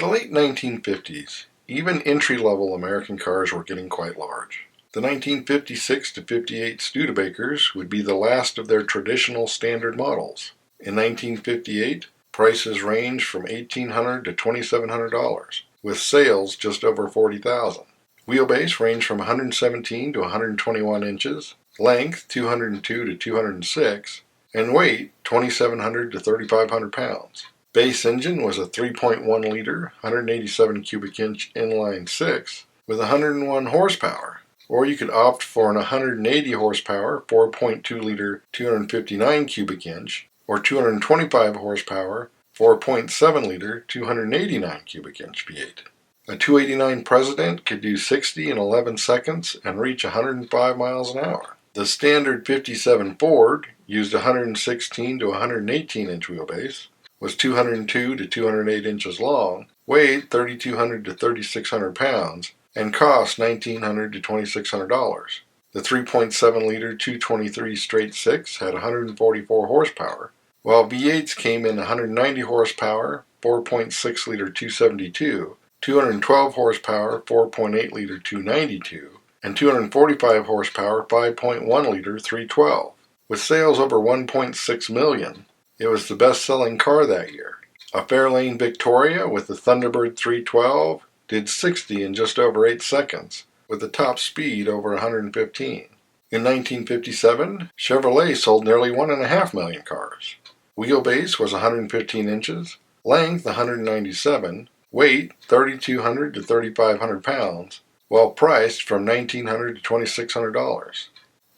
the late 1950s, even entry-level American cars were getting quite large. The 1956 to 58 Studebakers would be the last of their traditional standard models. In 1958, prices ranged from $1,800 to $2,700, with sales just over $40,000. Wheelbase ranged from 117 to 121 inches, length 202 to 206, and weight 2,700 to 3,500 pounds. Base engine was a 3.1 liter, 187 cubic inch inline six with 101 horsepower, or you could opt for an 180 horsepower, 4.2 liter, 259 cubic inch, or 225 horsepower, 4.7 liter, 289 cubic inch V8. A 289 President could do 60 in 11 seconds and reach 105 miles an hour. The standard 57 Ford used 116 to 118 inch wheelbase, was 202 to 208 inches long, weighed 3,200 to 3,600 pounds, and cost $1,900 to $2,600. The 3.7 liter 223 straight six had 144 horsepower, while V8s came in 190 horsepower, 4.6 liter 272, 212 horsepower, 4.8 liter 292, and 245 horsepower, 5.1 liter 312. With sales over 1.6 million, it was the best-selling car that year. A Fairlane Victoria with the Thunderbird 312 did 60 in just over 8 seconds, with a top speed over 115. In 1957, Chevrolet sold nearly 1.5 million cars. Wheelbase was 115 inches, length 197, weight 3,200 to 3,500 pounds, while priced from $1,900 to $2,600.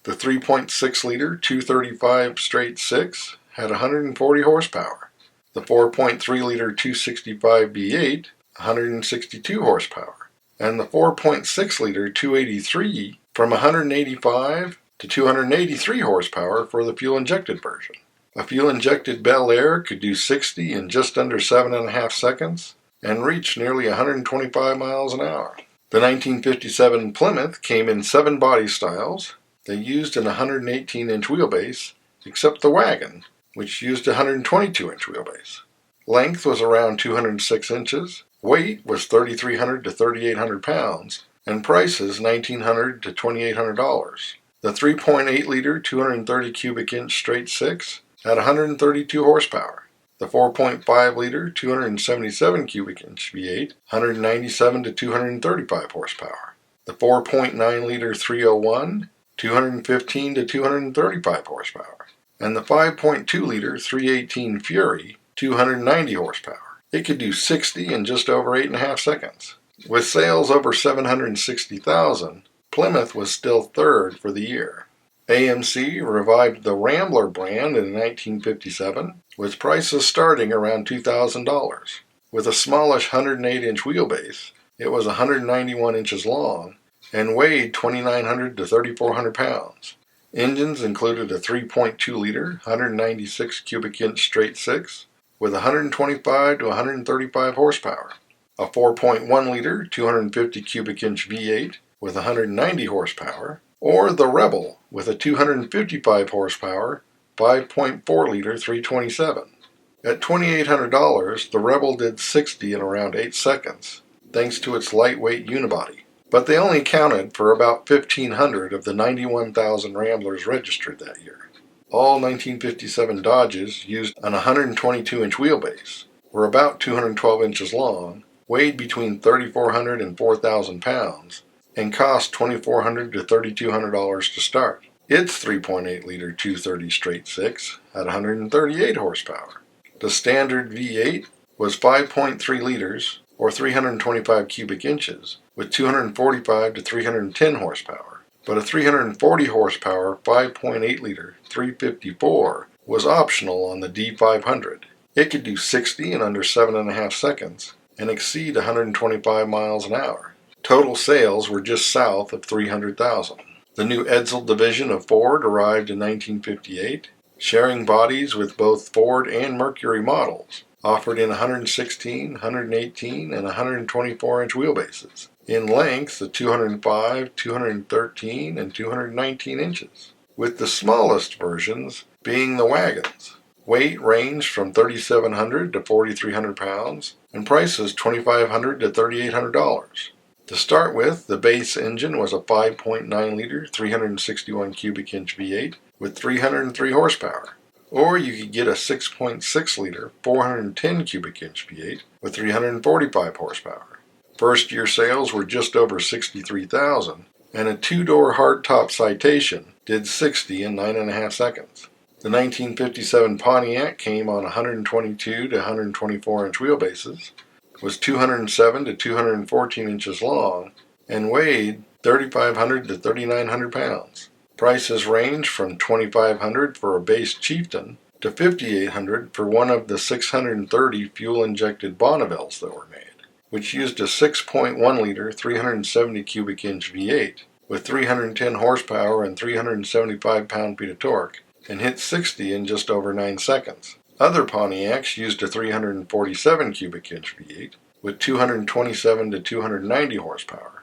The 3.6 liter 235 straight six had 140 horsepower. The 4.3 liter 265 V8, 162 horsepower. And the 4.6 liter 283 from 185 to 283 horsepower for the fuel-injected version. A fuel-injected Bel Air could do 60 in just under 7.5 seconds and reach nearly 125 miles an hour. The 1957 Plymouth came in 7 body styles. They used an 118-inch wheelbase, except the wagon, which used a 122-inch wheelbase. Length was around 206 inches, weight was 3,300 to 3,800 pounds, and prices $1,900 to $2,800. The 3.8 liter 230 cubic inch straight six had 132 horsepower. The 4.5 liter 277 cubic inch V8, 197 to 235 horsepower. The 4.9 liter 301, 215 to 235 horsepower. And the 5.2 liter 318 Fury, 290 horsepower. It could do 60 in just over 8.5 seconds. With sales over 760,000, Plymouth was still third for the year. AMC revived the Rambler brand in 1957, with prices starting around $2,000. With a smallish 108-inch wheelbase, it was 191 inches long and weighed 2,900 to 3,400 pounds. Engines included a 3.2 liter, 196 cubic inch straight six with 125 to 135 horsepower, a 4.1 liter, 250 cubic inch V8 with 190 horsepower, or the Rebel with a 255 horsepower, 5.4 liter 327. At $2,800, the Rebel did 60 in around 8 seconds, thanks to its lightweight unibody. But they only accounted for about 1,500 of the 91,000 Ramblers registered that year. All 1957 Dodges used an 122-inch wheelbase, were about 212 inches long, weighed between 3,400 and 4,000 pounds, and cost $2,400 to $3,200 to start. Its 3.8 liter 230 straight six had 138 horsepower. The standard V8 was 5.3 liters, or 325 cubic inches, with 245 to 310 horsepower. But a 340 horsepower 5.8 liter 354 was optional on the D500. It could do 60 in under 7.5 seconds and exceed 125 miles an hour. Total sales were just south of 300,000. The new Edsel division of Ford arrived in 1958, sharing bodies with both Ford and Mercury models, offered in 116, 118, and 124-inch wheelbases. In length, the 205, 213, and 219 inches, with the smallest versions being the wagons. Weight ranged from 3,700 to 4,300 pounds, and prices $2,500 to $3,800. To start with, the base engine was a 5.9-liter, 361 cubic inch V8 with 303 horsepower. Or you could get a 6.6-liter, 410 cubic inch V8 with 345 horsepower. First-year sales were just over 63,000, and a two-door hardtop Citation did 60 in 9.5 seconds. The 1957 Pontiac came on 122 to 124 inch wheelbases, was 207 to 214 inches long, and weighed 3,500 to 3,900 pounds. Prices range from $2,500 for a base Chieftain to $5,800 for one of the 630 fuel-injected Bonneville's that were made, which used a 6.1-liter, 370 cubic inch V8 with 310 horsepower and 375 pound-feet of torque, and hit 60 in just over 9 seconds. Other Pontiacs used a 347 cubic inch V8 with 227 to 290 horsepower.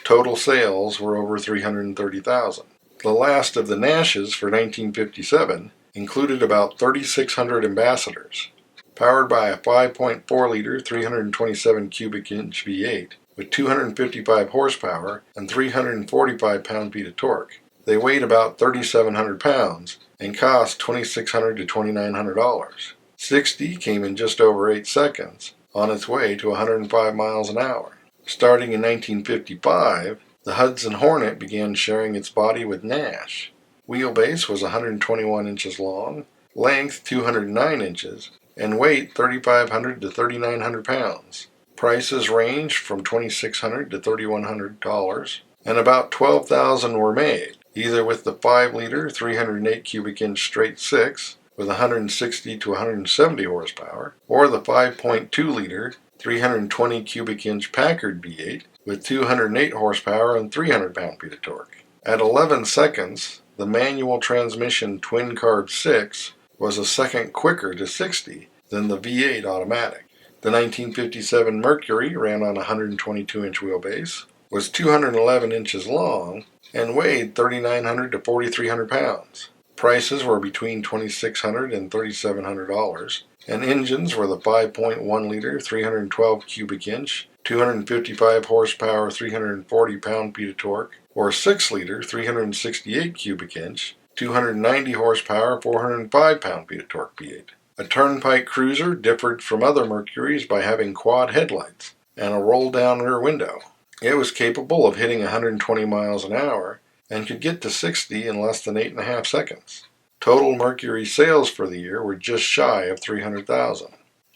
Total sales were over 330,000. The last of the Nashes for 1957 included about 3,600 Ambassadors, powered by a 5.4-liter, 327 cubic inch V8 with 255 horsepower and 345 pound-feet of torque. They weighed about 3,700 pounds and cost $2,600 to $2,900. 60 came in just over 8 seconds, on its way to 105 miles an hour. Starting in 1955, the Hudson Hornet began sharing its body with Nash. Wheelbase was 121 inches long, length 209 inches, and weight 3,500 to 3,900 pounds. Prices ranged from $2,600 to $3,100, and about 12,000 were made, either with the 5-liter, 308 cubic inch straight 6 with 160 to 170 horsepower, or the 5.2-liter, 320 cubic inch Packard V8 with 208 horsepower and 300 pound-feet of torque. At 11 seconds, the manual transmission twin-carb 6 was a second quicker to 60 than the V8 automatic. The 1957 Mercury ran on a 122-inch wheelbase, was 211 inches long, and weighed 3,900 to 4,300 pounds. Prices were between $2,600 and $3,700, and engines were the 5.1-liter, 312 cubic inch, 255 horsepower, 340 pound-feet of torque, or 6-liter, 368 cubic inch, 290 horsepower, 405 pound-feet of torque V8. A Turnpike Cruiser differed from other Mercuries by having quad headlights and a roll-down rear window. It was capable of hitting 120 miles an hour and could get to 60 in less than 8.5 seconds. Total Mercury sales for the year were just shy of 300,000.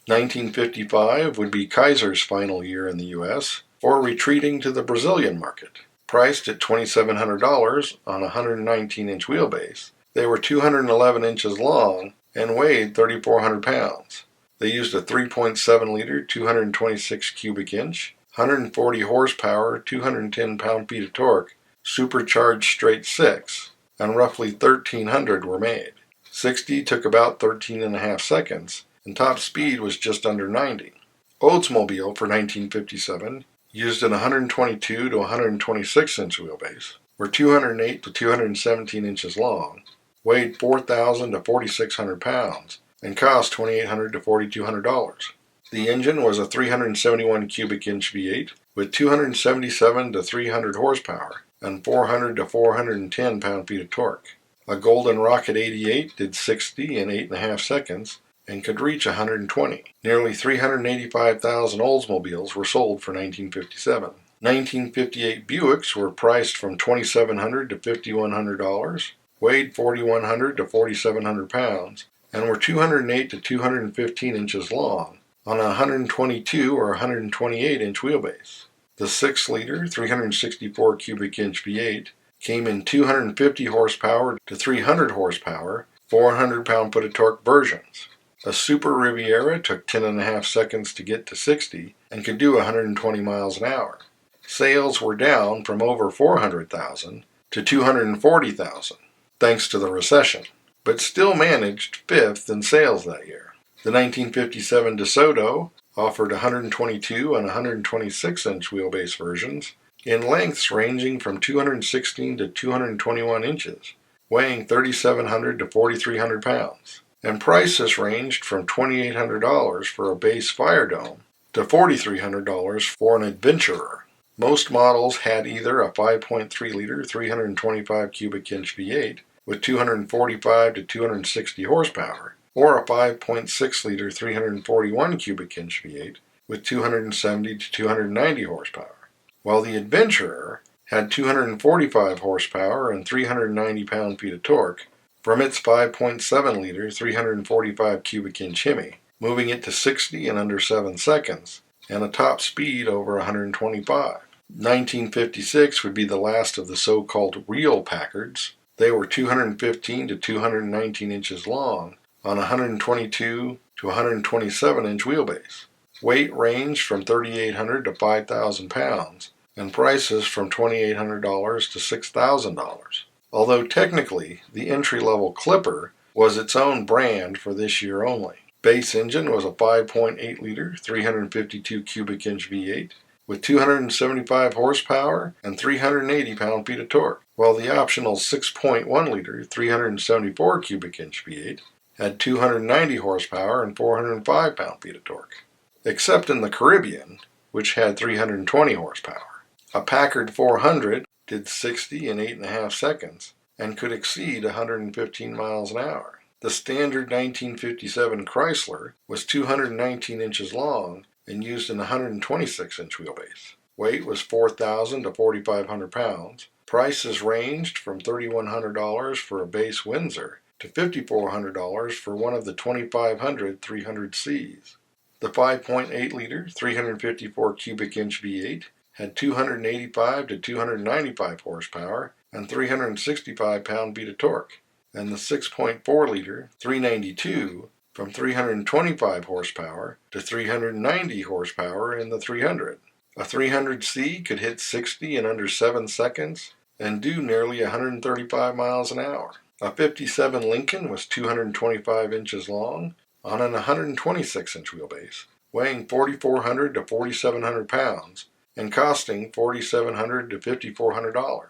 1955 would be Kaiser's final year in the U.S. for retreating to the Brazilian market. Priced at $2,700 on a 119-inch wheelbase, they were 211 inches long and weighed 3,400 pounds. They used a 3.7-liter, 226 cubic inch, 140 horsepower, 210 pound-feet of torque, supercharged straight 6, and roughly 1,300 were made. 60 took about 13.5 seconds, and top speed was just under 90. Oldsmobile for 1957 used an 122 to 126 inch wheelbase, were 208 to 217 inches long, weighed 4,000 to 4,600 pounds, and cost $2,800 to $4,200. The engine was a 371 cubic inch V8 with 277 to 300 horsepower and 400 to 410 pound-feet of torque. A Golden Rocket 88 did 60 in 8.5 seconds and could reach 120. Nearly 385,000 Oldsmobiles were sold for 1957. 1958 Buicks were priced from $2,700 to $5,100, weighed 4,100 to 4,700 pounds, and were 208 to 215 inches long on a 122 or 128 inch wheelbase. The 6-liter, 364 cubic inch V8 came in 250 horsepower to 300 horsepower, 400 pound-foot of torque versions. A Super Riviera took 10.5 seconds to get to 60 and could do 120 miles an hour. Sales were down from over 400,000 to 240,000, thanks to the recession, but still managed 5th in sales that year. The 1957 DeSoto offered 122 and 126 inch wheelbase versions in lengths ranging from 216 to 221 inches, weighing 3,700 to 4,300 pounds. and prices ranged from $2,800 for a base Fire Dome to $4,300 for an Adventurer. Most models had either a 5.3-liter 325 cubic inch V8 with 245 to 260 horsepower, or a 5.6-liter 341 cubic inch V8 with 270 to 290 horsepower, while the Adventurer had 245 horsepower and 390 pound-feet of torque from its 5.7-liter 345 cubic inch Hemi, moving it to 60 in under 7 seconds, and a top speed over 125. 1956 would be the last of the so-called real Packards. They were 215 to 219 inches long on a 122 to 127 inch wheelbase. Weight ranged from 3,800 to 5,000 pounds, and prices from $2,800 to $6,000. Although technically the entry-level Clipper was its own brand for this year only. Base engine was a 5.8-liter 352 cubic inch V8 with 275 horsepower and 380 pound-feet of torque, while the optional 6.1-liter 374 cubic inch V8 had 290 horsepower and 405 pound-feet of torque, except in the Caribbean, which had 320 horsepower. A Packard 400 did 60 in 8.5 seconds and could exceed 115 miles an hour. The standard 1957 Chrysler was 219 inches long and used an 126-inch wheelbase. Weight was 4,000 to 4,500 pounds. Prices ranged from $3,100 for a base Windsor to $5,400 for one of the 2,500 300Cs. The 5.8-liter 354 cubic inch V8 had 285 to 295 horsepower and 365 pound-feet of torque, and the 6.4-liter 392 from 325 horsepower to 390 horsepower in the 300. A 300C could hit 60 in under 7 seconds and do nearly 135 miles an hour. A 57 Lincoln was 225 inches long on an 126-inch wheelbase, weighing 4,400 to 4,700 pounds and costing $4,700 to $5,400.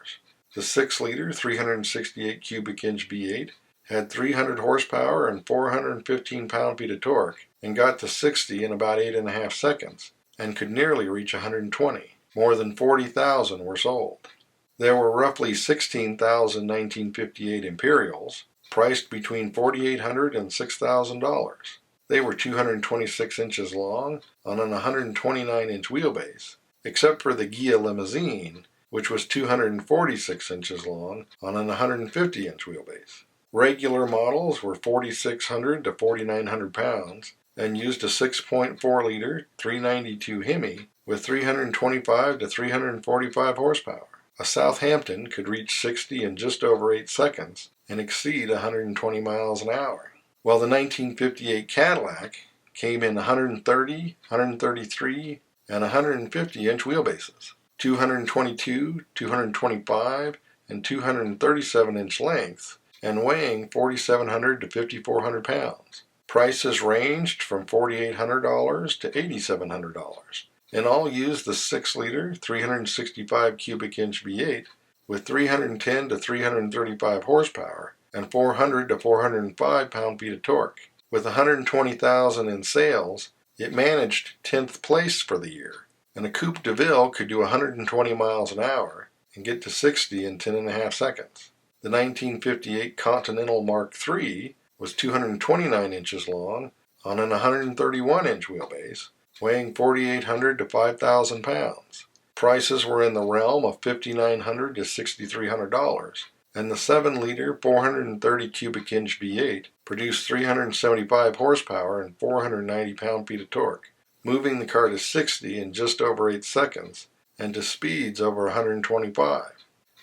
The 6-liter 368 cubic inch V8 had 300 horsepower and 415 pound-feet of torque and got to 60 in about 8.5 seconds and could nearly reach 120. More than 40,000 were sold. There were roughly 16,000 1958 Imperials, priced between $4,800 and $6,000. They were 226 inches long on an 129-inch wheelbase, except for the Ghia Limousine, which was 246 inches long on an 150-inch wheelbase. Regular models were 4,600 to 4,900 pounds and used a 6.4-liter 392 Hemi with 325 to 345 horsepower. A Southampton could reach 60 in just over 8 seconds and exceed 120 miles an hour, while the 1958 Cadillac came in 130, 133, and 150-inch wheelbases, 222, 225, and 237-inch lengths, and weighing 4,700 to 5,400 pounds. Prices ranged from $4,800 to $8,700, and all used the 6-liter 365 cubic inch V8 with 310 to 335 horsepower and 400 to 405 pound-feet of torque. With 120,000 in sales, it managed 10th place for the year, and a Coupe de Ville could do 120 miles an hour and get to 60 in 10.5 seconds. The 1958 Continental Mark III was 229 inches long on an 131-inch wheelbase, weighing 4,800 to 5,000 pounds. Prices were in the realm of $5,900 to $6,300, and the 7-liter 430 cubic inch V8 produced 375 horsepower and 490 pound-feet of torque, moving the car to 60 in just over 8 seconds and to speeds over 125.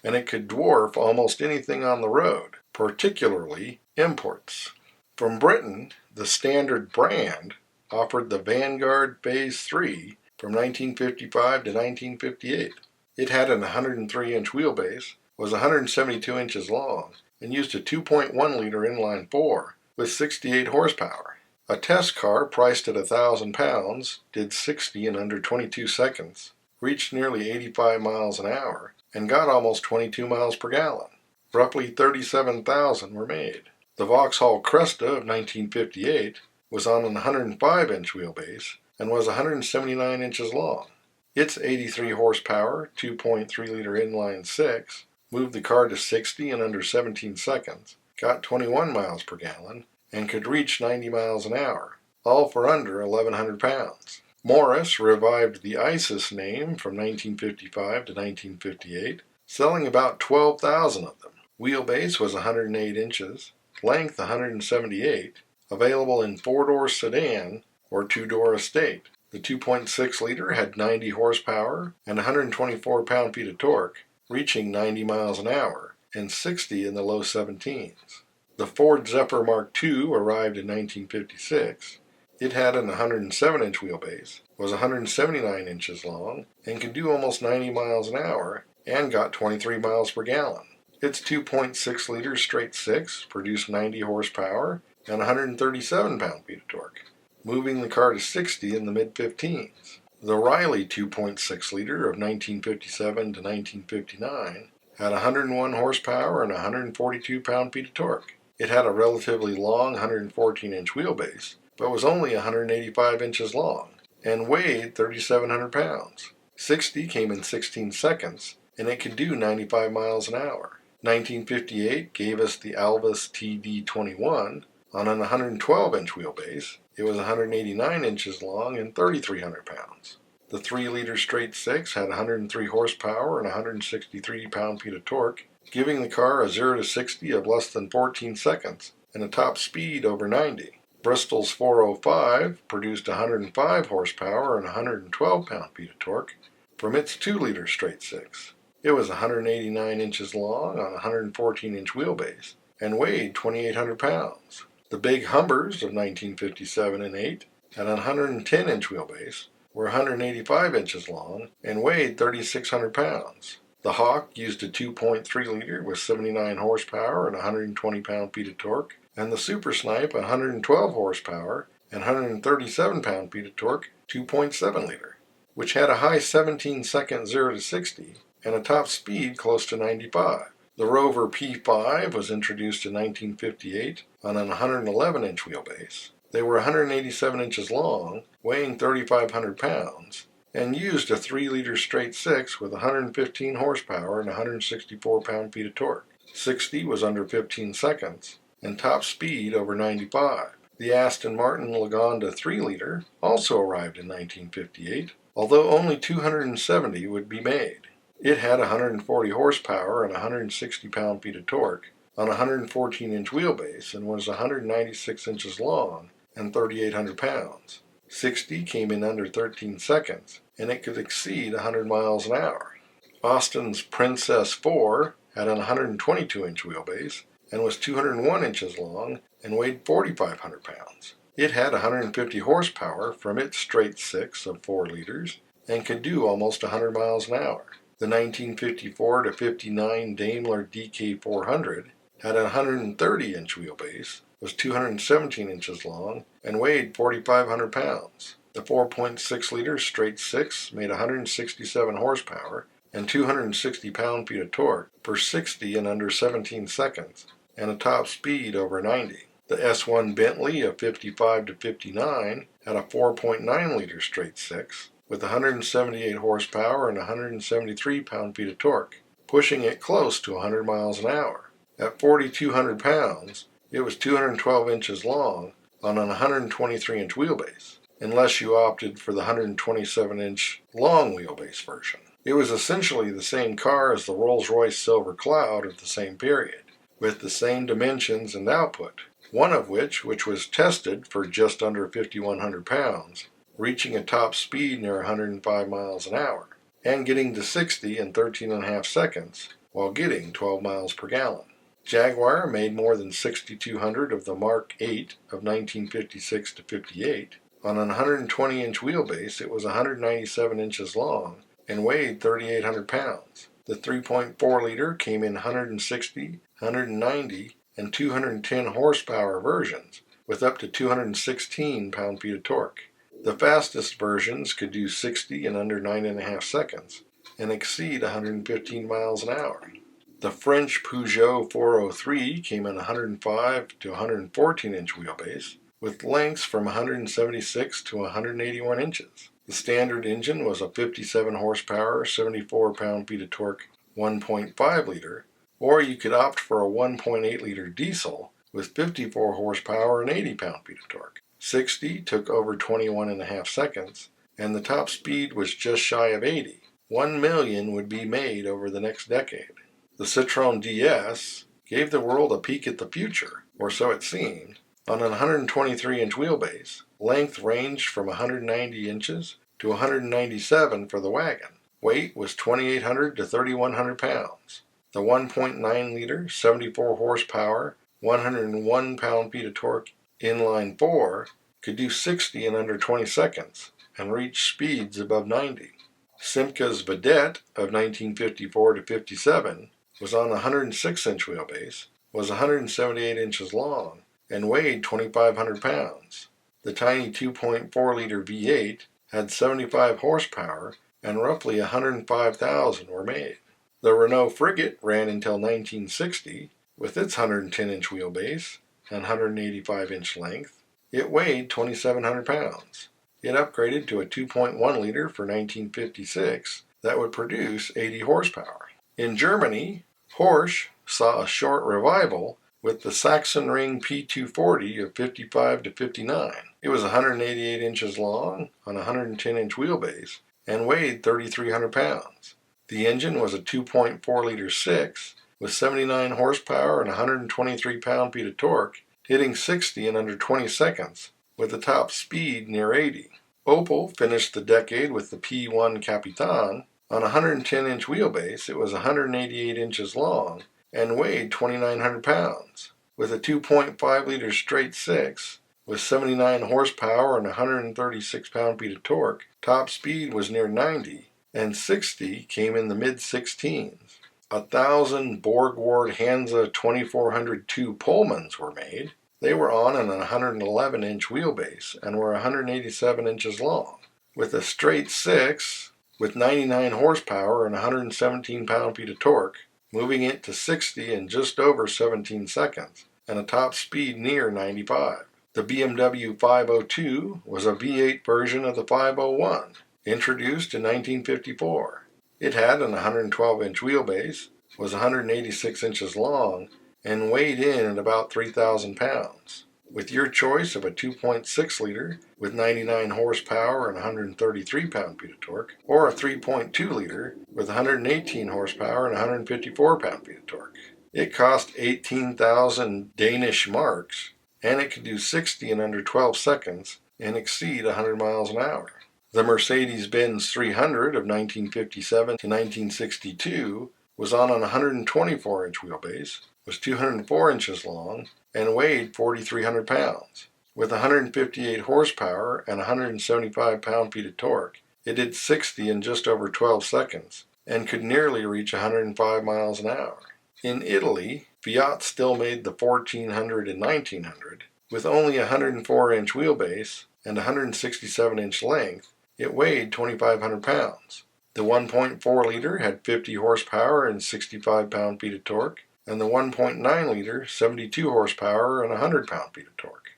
And it could dwarf almost anything on the road, particularly imports. From Britain, the Standard brand offered the Vanguard Phase 3 from 1955 to 1958. It had an 103-inch wheelbase, was 172 inches long, and used a 2.1-liter inline 4 with 68 horsepower. A test car priced at 1,000 pounds did 60 in under 22 seconds, reached nearly 85 miles an hour, and got almost 22 miles per gallon. Roughly 37,000 were made. The Vauxhall Cresta of 1958 was on an 105-inch wheelbase and was 179 inches long. Its 83 horsepower, 2.3-liter inline six moved the car to 60 in under 17 seconds, got 21 miles per gallon, and could reach 90 miles an hour, all for under 1,100 pounds. Morris revived the Isis name from 1955 to 1958, selling about 12,000 of them. Wheelbase was 108 inches, length 178, available in four-door sedan or two-door estate. The 2.6-liter had 90 horsepower and 124 pound-feet of torque, reaching 90 miles an hour and 60 in the low 17s. The Ford Zephyr Mark II arrived in 1956. It had an 107-inch wheelbase, was 179 inches long, and could do almost 90 miles an hour and got 23 miles per gallon. Its 2.6-liter straight six produced 90 horsepower and 137 pound-feet of torque, moving the car to 60 in the mid-15s. The Riley 2.6-liter of 1957 to 1959 had 101 horsepower and 142 pound-feet of torque. It had a relatively long 114-inch wheelbase, but was only 185 inches long and weighed 3,700 pounds. 60 came in 16 seconds, and it could do 95 miles an hour. 1958 gave us the Alvis TD21 on an 112-inch wheelbase. It was 189 inches long and 3,300 pounds. The 3-liter straight six had 103 horsepower and 163 pound-feet of torque, giving the car a 0 to 60 of less than 14 seconds and a top speed over 90. Bristol's 405 produced 105 horsepower and 112 pound-feet of torque from its 2-liter straight six. It was 189 inches long on a 114-inch wheelbase and weighed 2,800 pounds. The big Humbers of 1957 and 8 had a 110-inch wheelbase, were 185 inches long, and weighed 3,600 pounds. The Hawk used a 2.3-liter with 79 horsepower and 120 pound-feet of torque, and the Super Snipe 112 horsepower and 137 pound-feet of torque 2.7-liter, which had a high 17-second 0 to 60 and a top speed close to 95. The Rover P5 was introduced in 1958 on an 111-inch wheelbase. They were 187 inches long, weighing 3,500 pounds, and used a 3-liter straight six with 115 horsepower and 164 pound-feet of torque. 60 was under 15 seconds, and top speed over 95. The Aston Martin Lagonda 3-liter also arrived in 1958, although only 270 would be made. It had 140 horsepower and 160 pound-feet of torque on a 114-inch wheelbase and was 196 inches long and 3,800 pounds. 60 came in under 13 seconds, and it could exceed 100 miles an hour. Austin's Princess 4 had an 122-inch wheelbase and was 201 inches long and weighed 4,500 pounds. It had 150 horsepower from its straight six of 4 liters and could do almost 100 miles an hour. The 1954 to 59 Daimler DK400 had a 130-inch wheelbase, was 217 inches long, and weighed 4,500 pounds. The 4.6-liter straight six made 167 horsepower and 260 pound-feet of torque for 60 in under 17 seconds, and a top speed over 90. The S1 Bentley of 55 to 59 had a 4.9-liter straight six with 178 horsepower and 173 pound-feet of torque, pushing it close to 100 miles an hour. At 4,200 pounds, it was 212 inches long on an 123-inch wheelbase, unless you opted for the 127-inch long wheelbase version. It was essentially the same car as the Rolls-Royce Silver Cloud of the same period, with the same dimensions and output, one of which was tested for just under 5,100 pounds, reaching a top speed near 105 miles an hour, and getting to 60 in 13.5 seconds, while getting 12 miles per gallon. Jaguar made more than 6,200 of the Mark 8 of 1956 to 58. On an 120-inch wheelbase, it was 197 inches long and weighed 3,800 pounds. The 3.4-liter came in 160, 190, and 210 horsepower versions, with up to 216 pound-feet of torque. The fastest versions could do 60 in under 9.5 seconds and exceed 115 miles an hour. The French Peugeot 403 came in 105 to 114-inch wheelbase, with lengths from 176 to 181 inches. The standard engine was a 57 horsepower, 74 pound-feet of torque 1.5 liter, or you could opt for a 1.8 liter diesel with 54 horsepower and 80 pound-feet of torque. 60 took over 21.5 seconds, and the top speed was just shy of 80. 1 million would be made over the next decade. The Citroën DS gave the world a peek at the future, or so it seemed. On a 123-inch wheelbase, length ranged from 190 inches to 197 for the wagon. Weight was 2,800 to 3,100 pounds. The 1.9 liter, 74 horsepower, 101 pound-feet of torque inline 4 could do 60 in under 20 seconds and reach speeds above 90. Simca's Vedette of 1954 to 57 was on a 106-inch wheelbase, was 178 inches long, and weighed 2,500 pounds. The tiny 2.4-liter V8 had 75 horsepower, and roughly 105,000 were made. The Renault Frigate ran until 1960 with its 110-inch wheelbase and 185-inch length. It weighed 2,700 pounds. It upgraded to a 2.1-liter for 1956 that would produce 80 horsepower. In Germany, Porsche saw a short revival with the Sachsenring P240 of 55 to 59. It was 188 inches long on a 110-inch wheelbase and weighed 3,300 pounds. The engine was a 2.4-liter 6 with 79 horsepower and 123 pound-feet of torque, hitting 60 in under 20 seconds with a top speed near 80. Opel finished the decade with the P1 Capitan. On a 110-inch wheelbase, it was 188 inches long and weighed 2,900 pounds. With a 2.5-liter straight 6 with 79 horsepower and 136 pound-feet of torque, top speed was near 90, and 60 came in the mid-16s. 1,000 Borgward-Hansa 2402 Pullmans were made. They were on an 111-inch wheelbase and were 187 inches long. With a straight 6 with 99 horsepower and 117 pound-feet of torque, moving it to 60 in just over 17 seconds, and a top speed near 95. The BMW 502 was a V8 version of the 501, introduced in 1954. It had an 112-inch wheelbase, was 186 inches long, and weighed in at about 3,000 pounds. With your choice of a 2.6-liter with 99 horsepower and 133 pound-feet of torque, or a 3.2-liter with 118 horsepower and 154 pound-feet of torque. It cost 18,000 Danish marks, and it could do 60 in under 12 seconds and exceed 100 miles an hour. The Mercedes-Benz 300 of 1957 to 1962 was on an 124-inch wheelbase, was 204 inches long, and weighed 4,300 pounds. With 158 horsepower and 175 pound-feet of torque, it did 60 in just over 12 seconds and could nearly reach 105 miles an hour. In Italy, Fiat still made the 1400 and 1900. With only a 104-inch wheelbase and 167-inch length, it weighed 2,500 pounds. The 1.4-liter had 50 horsepower and 65 pound-feet of torque, and the 1.9-liter 72 horsepower and 100 pound-feet of torque.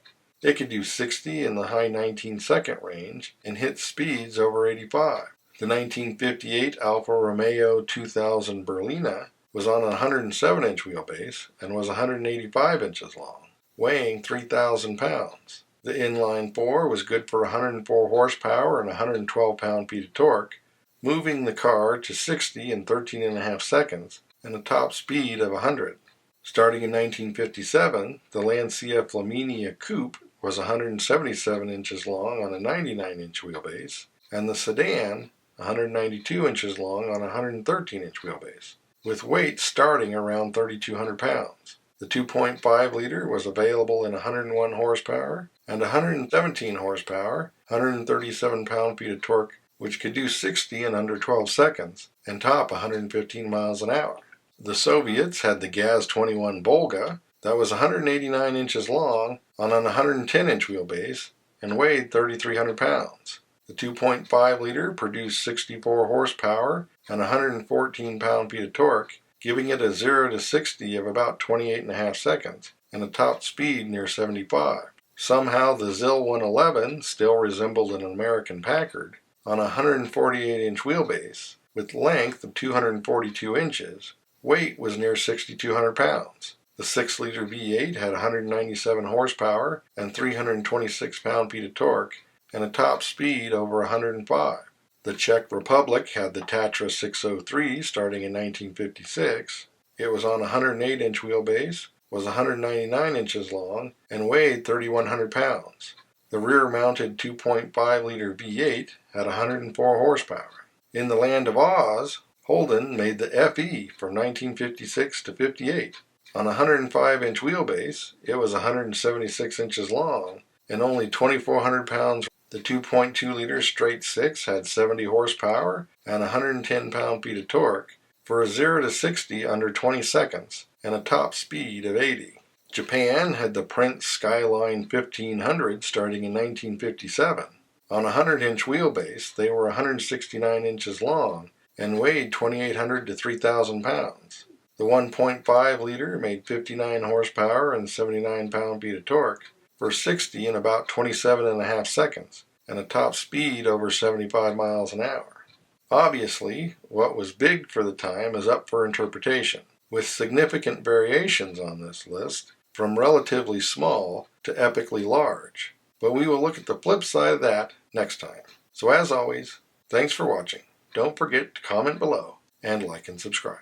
It could do 60 in the high 19-second range and hit speeds over 85. The 1958 Alfa-Romeo 2000 Berlina was on a 107-inch wheelbase and was 185 inches long, weighing 3,000 pounds. The inline 4 was good for 104 horsepower and 112 pound-feet of torque, moving the car to 60 in 13.5 seconds and a top speed of 100. Starting in 1957, the Lancia Flaminia Coupe was 177 inches long on a 99-inch wheelbase, and the sedan 192 inches long on a 113-inch wheelbase, with weight starting around 3,200 pounds. The 2.5-liter was available in 101 horsepower and 117 horsepower, 137 pound-feet of torque, which could do 60 in under 12 seconds and top 115 miles an hour. The Soviets had the Gaz-21 Volga that was 189 inches long on an 110-inch wheelbase and weighed 3,300 pounds. The 2.5-liter produced 64 horsepower and 114 pound-feet of torque giving it a 0 to 60 of about 28.5 seconds and a top speed near 75. Somehow the ZIL 111 still resembled an American Packard on a 148-inch wheelbase with length of 242 inches. Weight was near 6,200 pounds. The 6-liter V8 had 197 horsepower and 326 pound-feet of torque and a top speed over 105. The Czech Republic had the Tatra 603 starting in 1956. It was on a 108-inch wheelbase, was 199 inches long, and weighed 3,100 pounds. The rear-mounted 2.5-liter V8 had 104 horsepower. In the land of Oz, Holden made the FE from 1956 to 58. On a 105-inch wheelbase, it was 176 inches long and only 2,400 pounds. The 2.2-liter straight six had 70 horsepower and 110 pound-feet of torque for a 0 to 60 under 20 seconds and a top speed of 80. Japan had the Prince Skyline 1500 starting in 1957. On a 100-inch wheelbase, they were 169 inches long and weighed 2,800 to 3,000 pounds. The 1.5-liter made 59 horsepower and 79 pound-feet of torque for 60 in about 27.5 seconds and a top speed over 75 miles an hour. Obviously, what was big for the time is up for interpretation, with significant variations on this list, from relatively small to epically large. But we will look at the flip side of that next time. So as always, thanks for watching. Don't forget to comment below and like and subscribe.